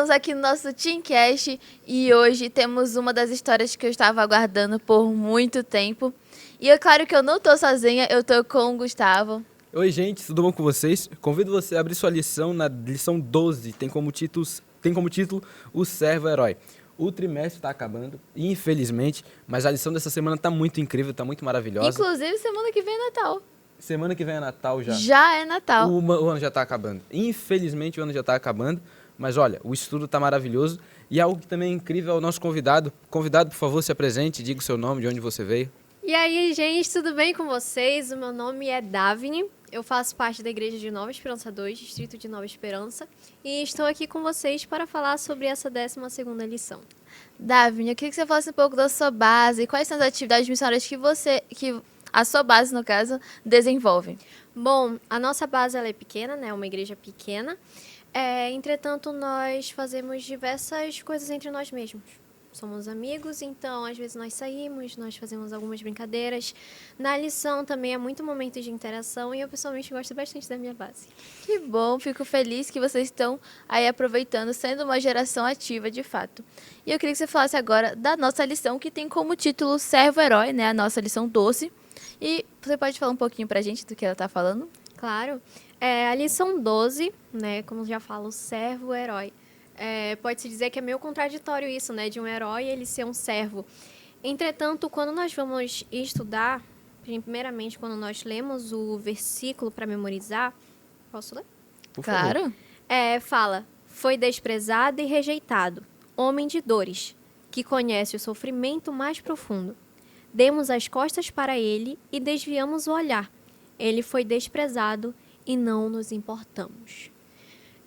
Estamos aqui no nosso Teamcast e hoje temos uma das histórias que eu estava aguardando por muito tempo. E é claro que eu não tô sozinha, eu tô com o Gustavo. Oi, gente, tudo bom com vocês? Convido você a abrir sua lição na lição 12, tem como título O Servo Herói. O trimestre está acabando, infelizmente, mas a lição dessa semana está muito incrível, está muito maravilhosa. Inclusive, semana que vem é Natal. Semana que vem é Natal já. Já é Natal. O ano já está acabando. Infelizmente, o ano já está acabando, mas olha, o estudo está maravilhoso. E algo que também é incrível é o nosso convidado. Convidado, por favor, se apresente, diga o seu nome, de onde você veio. E aí, gente, tudo bem com vocês? O meu nome é Davine, eu faço parte da Igreja de Nova Esperança 2, Distrito de Nova Esperança, e estou aqui com vocês para falar sobre essa 12ª lição. Davine, eu queria que você falasse um pouco da sua base, quais são as atividades missionárias que a sua base, no caso, desenvolve. Bom, a nossa base ela é pequena, né? Uma igreja pequena. Entretanto, nós fazemos diversas coisas entre nós mesmos. Somos amigos, então às vezes nós saímos, nós fazemos algumas brincadeiras. Na lição também é muito momento de interação e eu pessoalmente gosto bastante da minha base. Que bom, fico feliz que vocês estão aí aproveitando, sendo uma geração ativa de fato. E eu queria que você falasse agora da nossa lição, que tem como título Servo Herói, né? A nossa lição 12. E você pode falar um pouquinho pra gente do que ela tá falando? Claro. A lição 12, né, como já falo, servo, herói. Pode-se dizer que é meio contraditório isso, né, de um herói ele ser um servo. Entretanto, quando nós vamos estudar, primeiramente quando nós lemos o versículo para memorizar, posso ler? Por favor. Claro. Fala, foi desprezado e rejeitado, homem de dores, que conhece o sofrimento mais profundo. Demos as costas para ele e desviamos o olhar. Ele foi desprezado e não nos importamos.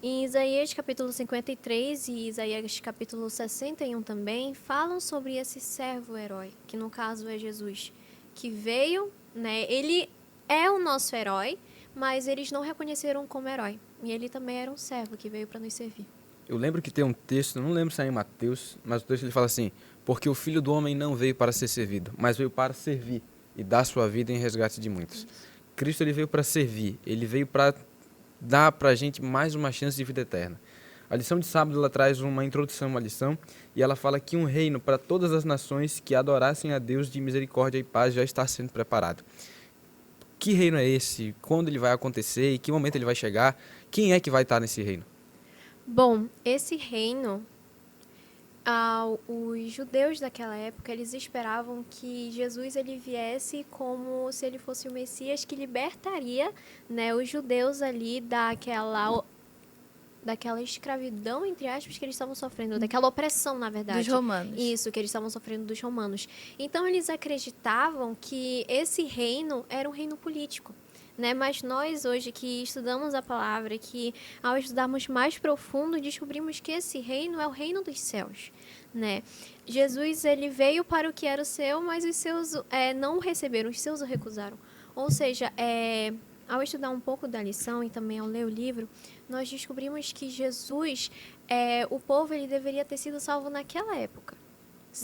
Em Isaías capítulo 53 e Isaías capítulo 61 também falam sobre esse servo-herói, que no caso é Jesus, que veio, né? Ele é o nosso herói, mas eles não reconheceram como herói. E ele também era um servo que veio para nos servir. Eu lembro que tem um texto, não lembro se é em Mateus, mas o texto ele fala assim: porque o Filho do Homem não veio para ser servido, mas veio para servir e dar sua vida em resgate de muitos. Cristo ele veio para servir, ele veio para dar para a gente mais uma chance de vida eterna. A lição de sábado ela traz uma introdução a uma lição e ela fala que um reino para todas as nações que adorassem a Deus de misericórdia e paz já está sendo preparado. Que reino é esse? Quando ele vai acontecer? Em que momento ele vai chegar? Quem é que vai estar nesse reino? Bom, esse reino, os judeus daquela época, eles esperavam que Jesus ele viesse como se ele fosse o Messias que libertaria, né, os judeus ali daquela escravidão, entre aspas, que eles estavam sofrendo, daquela opressão, na verdade. Dos romanos. Isso, que eles estavam sofrendo dos romanos. Então, eles acreditavam que esse reino era um reino político. Né? Mas nós, hoje, que estudamos a palavra, que ao estudarmos mais profundo, descobrimos que esse reino é o reino dos céus. Né? Jesus ele veio para o que era o seu, mas os seus não o receberam, os seus o recusaram. Ou seja, ao estudar um pouco da lição e também ao ler o livro, nós descobrimos que Jesus, o povo ele deveria ter sido salvo naquela época.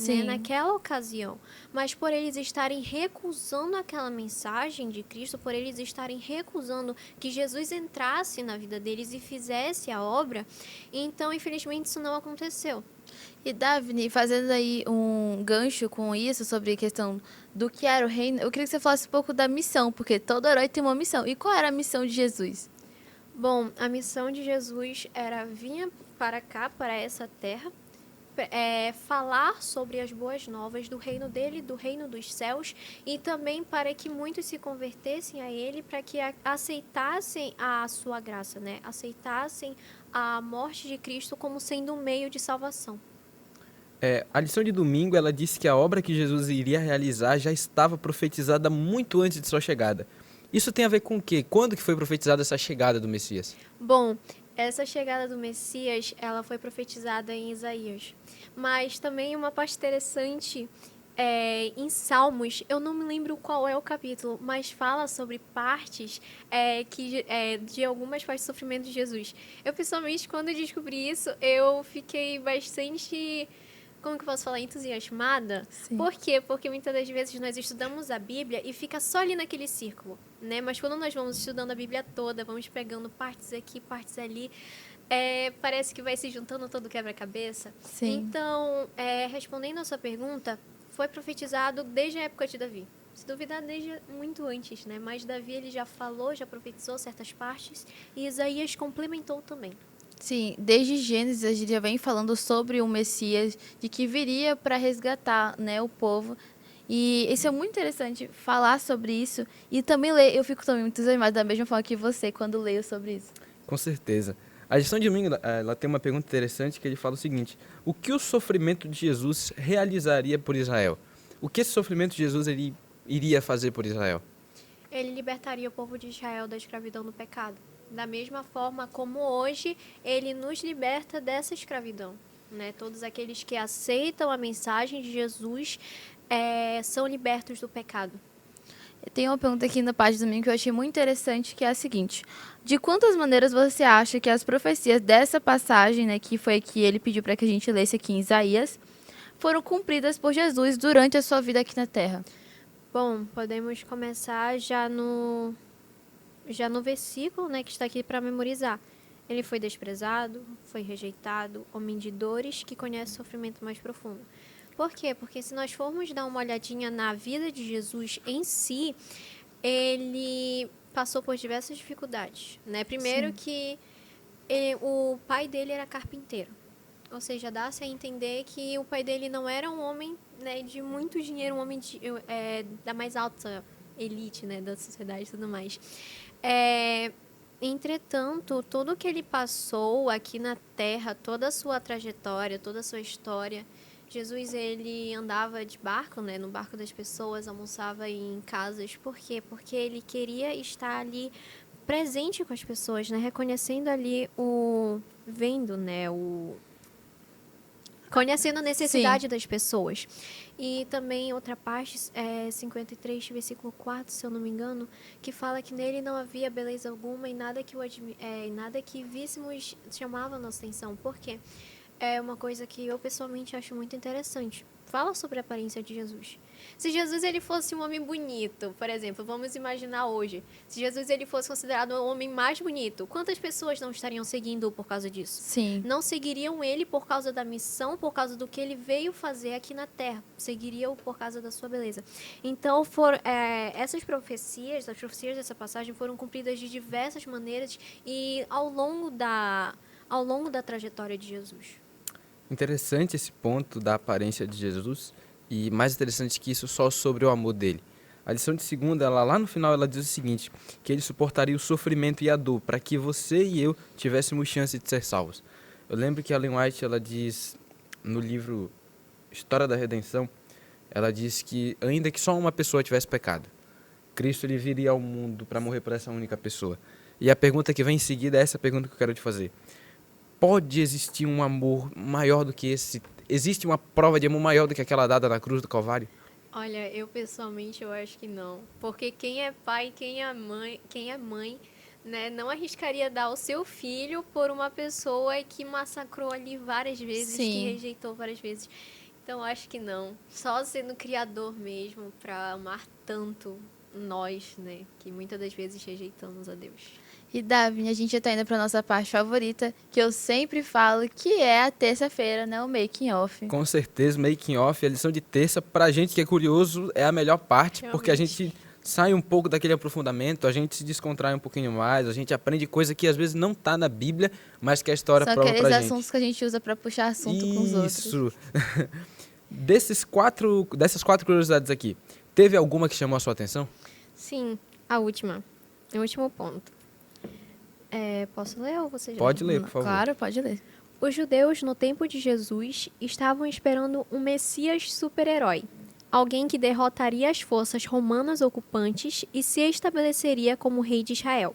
Né, naquela ocasião, mas por eles estarem recusando aquela mensagem de Cristo, por eles estarem recusando que Jesus entrasse na vida deles e fizesse a obra, então infelizmente isso não aconteceu. E Davine, fazendo aí um gancho com isso, sobre a questão do que era o reino, eu queria que você falasse um pouco da missão, porque todo herói tem uma missão. E qual era a missão de Jesus? Bom, a missão de Jesus era vir para cá, para essa terra, falar sobre as boas novas do reino dele, do reino dos céus, e também para que muitos se convertessem a ele, para que aceitassem a sua graça, né? Aceitassem a morte de Cristo como sendo um meio de salvação. A lição de domingo ela disse que a obra que Jesus iria realizar já estava profetizada muito antes de sua chegada. Isso tem a ver com o quê? Quando que foi profetizada essa chegada do Messias? Bom, essa chegada do Messias, ela foi profetizada em Isaías. Mas também uma parte interessante em Salmos, eu não me lembro qual é o capítulo, mas fala sobre partes de algumas partes do sofrimento de Jesus. Eu, pessoalmente, quando eu descobri isso, eu fiquei bastante... Como que eu posso falar? Entusiasmada. Sim. Por quê? Porque muitas das vezes nós estudamos a Bíblia e fica só ali naquele círculo, né? Mas quando nós vamos estudando a Bíblia toda, vamos pegando partes aqui, partes ali, parece que vai se juntando todo o quebra-cabeça. Sim. Então, respondendo a sua pergunta, foi profetizado desde a época de Davi. Se duvidar, desde muito antes, né? Mas Davi, ele já falou, já profetizou certas partes, e Isaías complementou também. Sim, desde Gênesis a gente já vem falando sobre o Messias, de que viria para resgatar, né, o povo. E isso é muito interessante falar sobre isso e também ler. Eu fico também muito entusiasmada da mesma forma que você quando leio sobre isso. Com certeza. A lição de domingo, ela tem uma pergunta interessante que ele fala o seguinte: o que o sofrimento de Jesus realizaria por Israel? O que esse sofrimento de Jesus ele iria fazer por Israel? Ele libertaria o povo de Israel da escravidão do pecado. Da mesma forma como hoje ele nos liberta dessa escravidão. Né? Todos aqueles que aceitam a mensagem de Jesus são libertos do pecado. Tem uma pergunta aqui na página também que eu achei muito interessante, que é a seguinte: de quantas maneiras você acha que as profecias dessa passagem, né, que foi que ele pediu para que a gente lesse aqui em Isaías, foram cumpridas por Jesus durante a sua vida aqui na Terra? Bom, podemos começar já no versículo, né, que está aqui para memorizar. Ele foi desprezado, foi rejeitado, homem de dores, que conhece sofrimento mais profundo. Por quê? Porque se nós formos dar uma olhadinha na vida de Jesus em si, ele passou por diversas dificuldades, né? Primeiro Sim. que o pai dele era carpinteiro. Ou seja, dá-se a entender que o pai dele não era um homem, né, de muito dinheiro, um homem da mais alta elite, né, da sociedade e tudo mais. Entretanto, tudo que ele passou aqui na Terra, toda a sua trajetória, toda a sua história, Jesus, ele andava de barco, né, no barco das pessoas, almoçava em casas. Por quê? Porque ele queria estar ali presente com as pessoas, né, reconhecendo ali vendo, né, conhecendo a necessidade das pessoas. E também outra parte, 53, versículo 4, se eu não me engano, que fala que nele não havia beleza alguma e nada que víssemos chamava a nossa atenção. Por quê? É uma coisa que eu pessoalmente acho muito interessante. Fala sobre a aparência de Jesus. Se Jesus ele fosse um homem bonito, por exemplo, vamos imaginar hoje, se Jesus ele fosse considerado o homem mais bonito, quantas pessoas não estariam seguindo por causa disso? Sim. Não seguiriam ele por causa da missão, por causa do que ele veio fazer aqui na Terra. Seguiriam por causa da sua beleza. Então, essas profecias, as profecias dessa passagem foram cumpridas de diversas maneiras e ao longo da trajetória de Jesus. Interessante esse ponto da aparência de Jesus e mais interessante que isso, só sobre o amor dele. A lição de segunda, lá no final, ela diz o seguinte, que ele suportaria o sofrimento e a dor para que você e eu tivéssemos chance de ser salvos. Eu lembro que a Ellen White, ela diz no livro História da Redenção, ela diz que ainda que só uma pessoa tivesse pecado, Cristo ele viria ao mundo para morrer por essa única pessoa. E a pergunta que vem em seguida é essa pergunta que eu quero te fazer. Pode existir um amor maior do que esse? Existe uma prova de amor maior do que aquela dada na cruz do Calvário? Olha, eu pessoalmente eu acho que não. Porque quem é pai, quem é mãe, né, não arriscaria dar o seu filho por uma pessoa que massacrou ali várias vezes, Sim. que rejeitou várias vezes. Então eu acho que não. Só sendo criador mesmo para amar tanto nós, né, que muitas das vezes rejeitamos a Deus. E Davi, a gente já tá indo pra nossa parte favorita, que eu sempre falo, que é a terça-feira, né? O making off. Com certeza, making off, a lição de terça, pra gente que é curioso, é a melhor parte, Realmente. porque a gente sai um pouco daquele aprofundamento, a gente se descontrai um pouquinho mais, a gente aprende coisa que às vezes não tá na Bíblia, mas que a história São prova aqueles pra gente. assuntos que a gente usa pra puxar assunto com os outros. Isso. Dessas quatro curiosidades aqui, teve alguma que chamou a sua atenção? Sim, o último ponto. Posso ler ou você já? Pode ler, por favor. Claro, pode ler. Os judeus, no tempo de Jesus, estavam esperando um Messias super-herói. Alguém que derrotaria as forças romanas ocupantes e se estabeleceria como rei de Israel.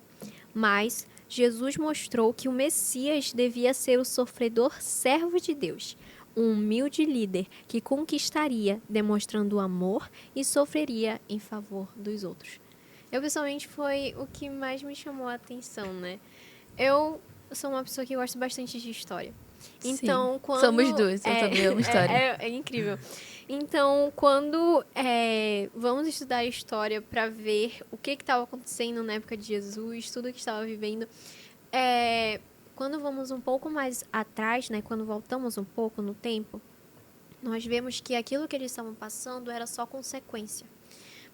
Mas Jesus mostrou que o Messias devia ser o sofredor servo de Deus, um humilde líder que conquistaria, demonstrando amor e sofreria em favor dos outros. Eu, pessoalmente, foi o que mais me chamou a atenção, né? Eu sou uma pessoa que gosta bastante de história. Então, Sim. quando... Somos duas, eu também amo história. É incrível. Então, quando vamos estudar a história para ver o que estava acontecendo na época de Jesus, tudo que estava vivendo, quando vamos um pouco mais atrás, né, quando voltamos um pouco no tempo, nós vemos que aquilo que eles estavam passando era só consequência.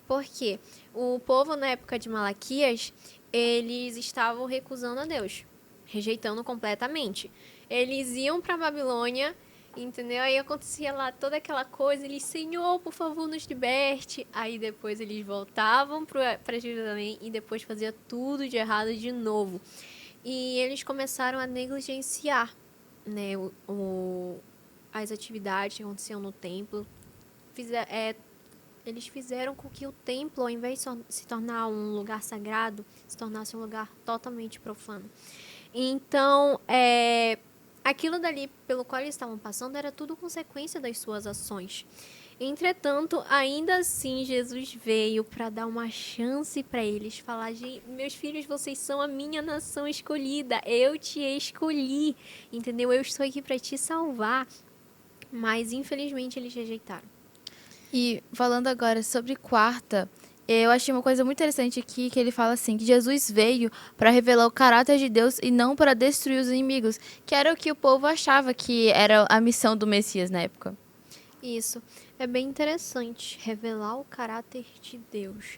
Porque o povo na época de Malaquias, eles estavam recusando a Deus, rejeitando completamente. Eles iam para a Babilônia, entendeu? Aí acontecia lá toda aquela coisa, eles, Senhor, por favor, nos liberte. Aí depois eles voltavam para Jerusalém e depois fazia tudo de errado de novo. E eles começaram a negligenciar, né, as atividades que aconteciam no templo. Eles fizeram com que o templo, ao invés de se tornar um lugar sagrado, se tornasse um lugar totalmente profano. Então, aquilo dali pelo qual eles estavam passando era tudo consequência das suas ações. Entretanto, ainda assim, Jesus veio para dar uma chance para eles, falar: meus filhos, vocês são a minha nação escolhida, eu te escolhi, entendeu? Eu estou aqui para te salvar. Mas, infelizmente, eles rejeitaram. E falando agora sobre quarta, eu achei uma coisa muito interessante aqui, que ele fala assim, que Jesus veio para revelar o caráter de Deus e não para destruir os inimigos, que era o que o povo achava que era a missão do Messias na época. Isso. É bem interessante, revelar o caráter de Deus.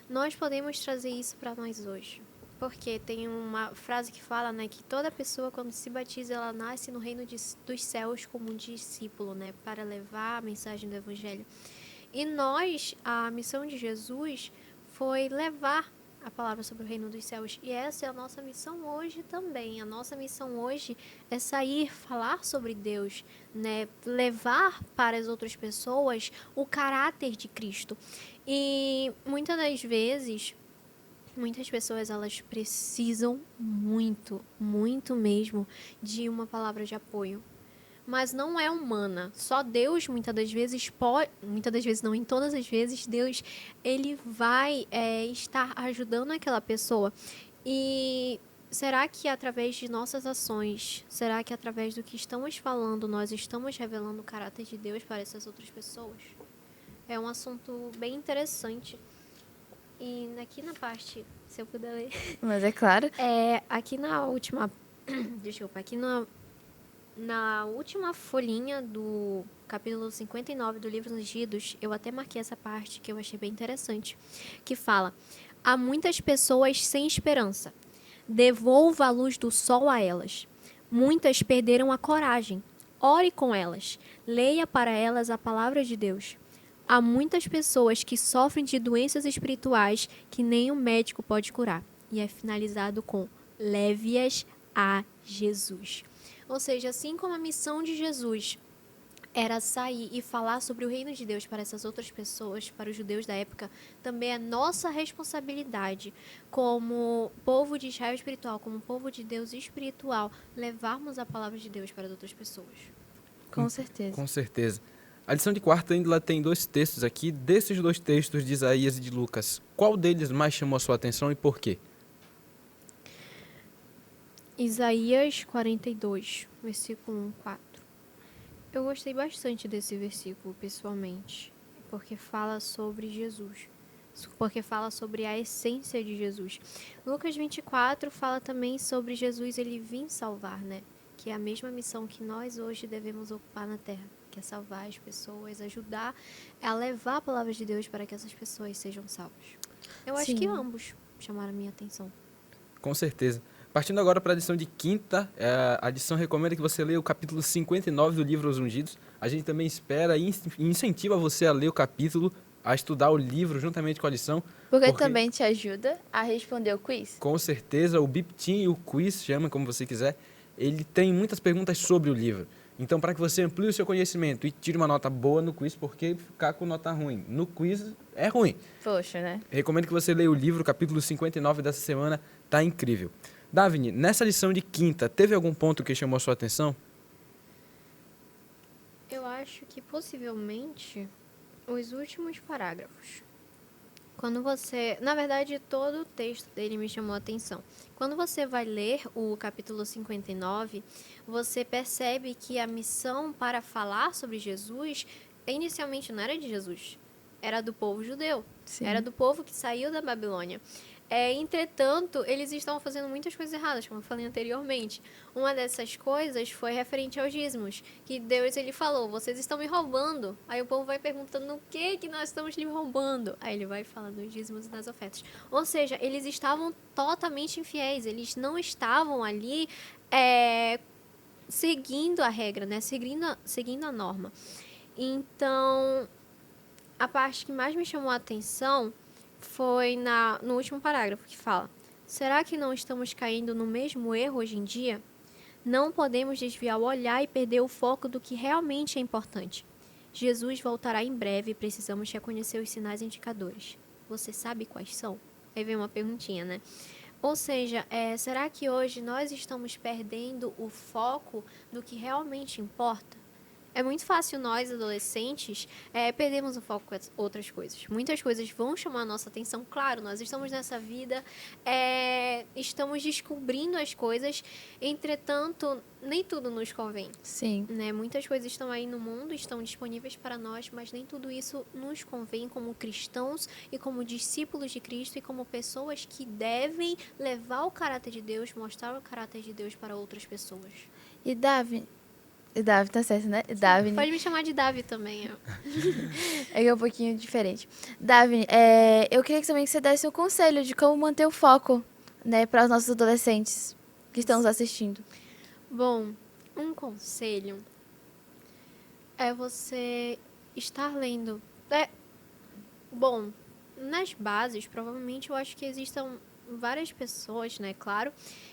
Nós podemos trazer isso para nós hoje. Porque tem uma frase que fala, né, que toda pessoa, quando se batiza, ela nasce no reino dos céus como um discípulo, né, para levar a mensagem do Evangelho. E nós, a missão de Jesus foi levar a palavra sobre o reino dos céus. E essa é a nossa missão hoje também. A nossa missão hoje é sair, falar sobre Deus, né, levar para as outras pessoas o caráter de Cristo. E muitas das vezes, muitas pessoas, elas precisam muito, muito mesmo de uma palavra de apoio. Mas não é humana. Só Deus, muitas das vezes, muitas das vezes não, em todas as vezes, Deus, ele vai estar ajudando aquela pessoa. E será que através de nossas ações, será que através do que estamos falando, nós estamos revelando o caráter de Deus para essas outras pessoas? É um assunto bem interessante. E aqui na parte, se eu puder ler. Mas é claro. Aqui na última. Desculpa, aqui na última folhinha do capítulo 59 do livro Ungidos, eu até marquei essa parte que eu achei bem interessante. Que fala: há muitas pessoas sem esperança. Devolva a luz do sol a elas. Muitas perderam a coragem. Ore com elas. Leia para elas a palavra de Deus. Há muitas pessoas que sofrem de doenças espirituais que nem um médico pode curar. E é finalizado com: leve-as a Jesus. Ou seja, assim como a missão de Jesus era sair e falar sobre o reino de Deus para essas outras pessoas, para os judeus da época, também é nossa responsabilidade como povo de Israel espiritual, como povo de Deus espiritual, levarmos a palavra de Deus para as outras pessoas. Com certeza. Com certeza. A lição de quarta ainda tem 2 textos aqui. Desses 2 textos de Isaías e de Lucas, qual deles mais chamou a sua atenção e por quê? Isaías 42, versículo 1, 4. Eu gostei bastante desse versículo, pessoalmente, porque fala sobre Jesus, porque fala sobre a essência de Jesus. Lucas 24 fala também sobre Jesus, ele vir salvar, né? Que é a mesma missão que nós hoje devemos ocupar na Terra, que é salvar as pessoas, ajudar a levar a palavra de Deus para que essas pessoas sejam salvas. Eu acho que ambos chamaram a minha atenção. Com certeza. Partindo agora para a lição de quinta, a lição recomenda que você leia o capítulo 59 do livro Os Ungidos. A gente também espera e incentiva você a ler o capítulo, a estudar o livro juntamente com a lição. Porque também te ajuda a responder o quiz. Com certeza, o Biptim e o quiz, chama como você quiser, ele tem muitas perguntas sobre o livro. Então, para que você amplie o seu conhecimento e tire uma nota boa no quiz, porque ficar com nota ruim no quiz é ruim. Poxa, né? Recomendo que você leia o livro, capítulo 59 dessa semana, tá incrível. Davine, nessa lição de quinta, teve algum ponto que chamou a sua atenção? Eu acho que possivelmente os últimos parágrafos. Quando você... Na verdade, todo o texto dele me chamou a atenção. Quando você vai ler o capítulo 59, você percebe que a missão para falar sobre Jesus, inicialmente não era de Jesus. Era do povo judeu. Sim. Era do povo que saiu da Babilônia. Entretanto, eles estavam fazendo muitas coisas erradas, como eu falei anteriormente. Uma dessas coisas foi referente aos dízimos, que Deus ele falou, vocês estão me roubando. Aí o povo vai perguntando o que nós estamos lhe roubando. Aí ele vai falando dos dízimos e das ofertas. Ou seja, eles estavam totalmente infiéis, eles não estavam ali seguindo a regra, né? Seguindo a norma. Então, a parte que mais me chamou a atenção foi no último parágrafo, que fala: será que não estamos caindo no mesmo erro hoje em dia? Não podemos desviar o olhar e perder o foco do que realmente é importante. Jesus voltará em breve e precisamos reconhecer os sinais indicadores. Você sabe quais são? Aí vem uma perguntinha, né? Ou seja, será que hoje nós estamos perdendo o foco do que realmente importa? É muito fácil nós, adolescentes, perdermos o foco com outras coisas. Muitas coisas vão chamar a nossa atenção. Claro, nós estamos nessa vida, estamos descobrindo as coisas, entretanto, nem tudo nos convém. Sim. Né? Muitas coisas estão aí no mundo, estão disponíveis para nós, mas nem tudo isso nos convém como cristãos e como discípulos de Cristo e como pessoas que devem levar o caráter de Deus, mostrar o caráter de Deus para outras pessoas. E Davi, tá certo, né? Davi. Pode me chamar de Davi também. É um pouquinho diferente. Davi, eu queria também que você desse um conselho de como manter o foco, né, para os nossos adolescentes que estão nos assistindo. Bom, um conselho é você estar lendo. Bom, nas bases, provavelmente eu acho que existam várias pessoas, né, claro.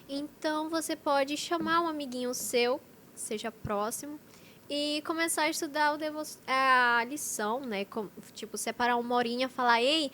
Então você pode chamar um amiguinho seu, seja próximo, e começar a estudar a lição, né? Tipo, separar uma horinha, falar, ei,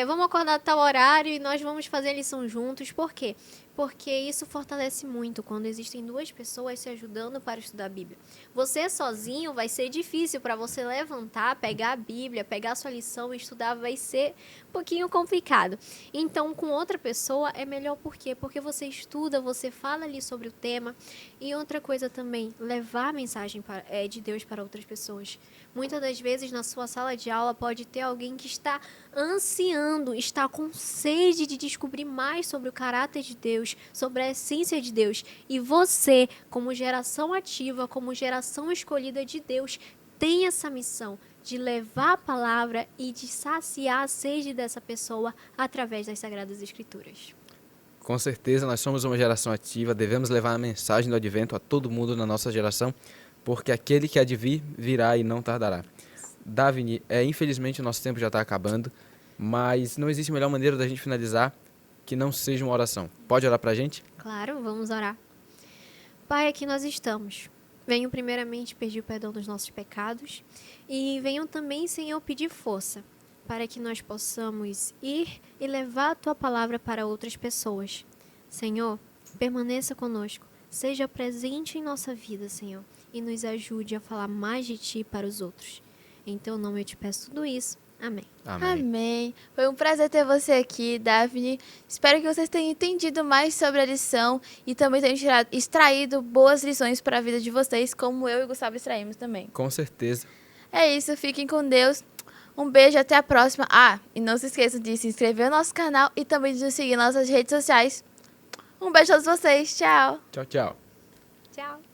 vamos acordar a tal horário e nós vamos fazer a lição juntos. Por quê? Porque isso fortalece muito quando existem duas pessoas se ajudando para estudar a Bíblia. Você sozinho vai ser difícil para você levantar, pegar a Bíblia, pegar a sua lição e estudar, vai ser um pouquinho complicado. Então, com outra pessoa é melhor por quê? Porque você estuda, você fala ali sobre o tema. E outra coisa também, levar a mensagem de Deus para outras pessoas. Muitas das vezes na sua sala de aula pode ter alguém que está ansiando, está com sede de descobrir mais sobre o caráter de Deus, sobre a essência de Deus. E você, como geração ativa, como geração escolhida de Deus, tem essa missão de levar a palavra e de saciar a sede dessa pessoa através das Sagradas Escrituras. Com certeza, nós somos uma geração ativa, devemos levar a mensagem do Advento a todo mundo na nossa geração, porque aquele que há de vir, virá e não tardará. Davini, infelizmente o nosso tempo já está acabando, mas não existe melhor maneira da gente finalizar que não seja uma oração. Pode orar para a gente? Claro, vamos orar. Pai, aqui nós estamos. Venho primeiramente pedir o perdão dos nossos pecados e venham também, Senhor, pedir força para que nós possamos ir e levar a Tua palavra para outras pessoas. Senhor, permaneça conosco, seja presente em nossa vida, Senhor, e nos ajude a falar mais de Ti para os outros. Em Teu nome eu te peço tudo isso. Amém. Amém. Foi um prazer ter você aqui, Daphne. Espero que vocês tenham entendido mais sobre a lição e também tenham extraído boas lições para a vida de vocês, como eu e o Gustavo extraímos também. Com certeza. É isso, fiquem com Deus. Um beijo, até a próxima. E não se esqueçam de se inscrever no nosso canal e também de nos seguir nas nossas redes sociais. Um beijo a todos vocês. Tchau. Tchau, tchau. Tchau.